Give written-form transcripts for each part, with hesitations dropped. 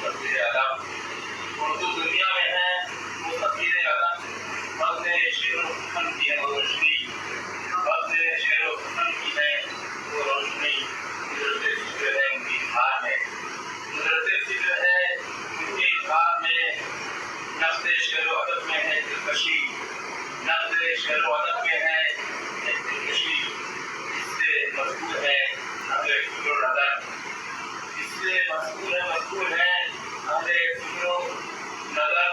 تفسیر ادب، اردو دنیا میں ہے وہ تفسیر ادب، فضل شعر و فن کی ہے وہ روشنی، فضل شعر و فن کی ہے وہ روشنی، قدرت فکر ہے ان کی اظہار ہے، قدرت فکر ہے ان کے اظہار میں، نفس شعر و ادب میں ہے دلکشی، نفس شعر و ادب میں ہے دلکشی، اس سے مذکور ہے اہل فکر و نظر، اس سے مذکور ہے اہل فکر و نظر،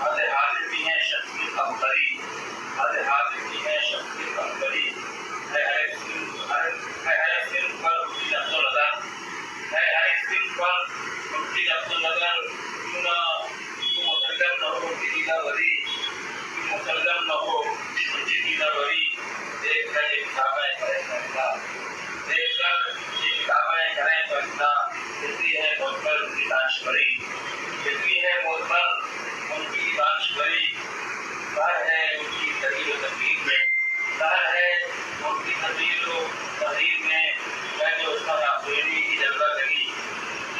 اہل حاضر بھی ہیں شخصیت قمری، اہل حاضر بھی ہیں شخصیت قمری، ہے ہر صنف پر ان کی نقش و نظر، ہے ہر صنف پر ان کی نقش و نظر، کیوں مسلم نہ ہو ان کی دیدہ بری، کیوں مسلم نہ ہو ان کی دیدہ بری، دیکھ کر یہ کتابیں کریں پرندہ، دیکھ کر یہ کتابیں کریں پرندہ، کتنی ہے معتبر ان کی دانشوری، کتنی ہے معتبر ان کی دانشوری، سر ہے ان کی تحریر و تقریر میں، سر ہے ان کی تحریر و تحریر میں، ہے جو عثمان آفرینی کی جلوہ گری،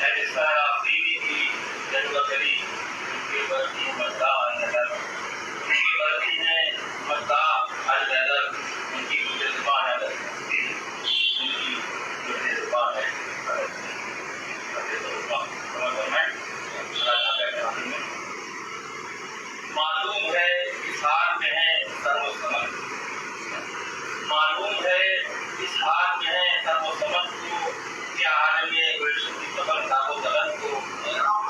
ہے عثمان آفرینی کی جلوہ گری، ان کی برتی ہے مداح النظر، ان کی برتی ہے مداح النظر، ان کی گزر زبان ہے ان کی گزر زبان ہے معلوم ہے اس حال میں ہے سر و سمن، معلوم ہے اس حال میں ہے سر و سمن کو، کیا عالم گلشن کی خبر داغ و دغن کو،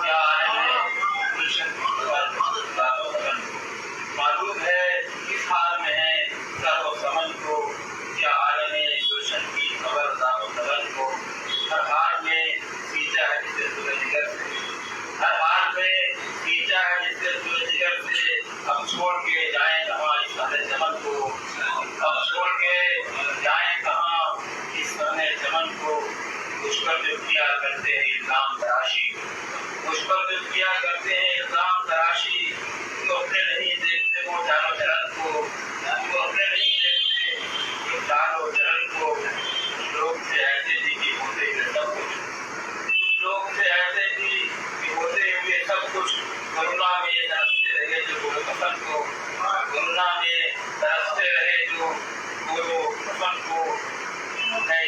کیا عالم گلشن کی خبر داغ و دغن کو، معلوم ہے اس حال میں ہے سر و سمن کو، کیا عالم گلشن کی خبر داغ و دغن کو، ہر حال میں سینچا ہے جس سے سورج جگر سے، ہر حال میں سینچا ہے جس سے سورج جگر سے، اب چھوڑ کے جائیں کہاں اس اہل چمن کو، اب چھوڑ کے جائیں کہاں اس اہل چمن کو، مجھ پر جو کیا کرتے ہیں الزام تراشی، مجھ پر جو کیا کرتے ہیں الزام تراشی، تو اپنے نہیں دیکھتے وہ جان و جلن کو، تو اپنے نہیں دیکھتے وہ جان و جلن کو، لوگ سے ایسے بھی کہ ہوتے ہوئے سب کچھ، لوگ سے ایسے بھی کہ ہوتے ہوئے سب کچھ، کرونا میں یہ ترستے رہے جو گل پسند کو، کرونا میں ترستے رہے جو گل پسند کو، ہے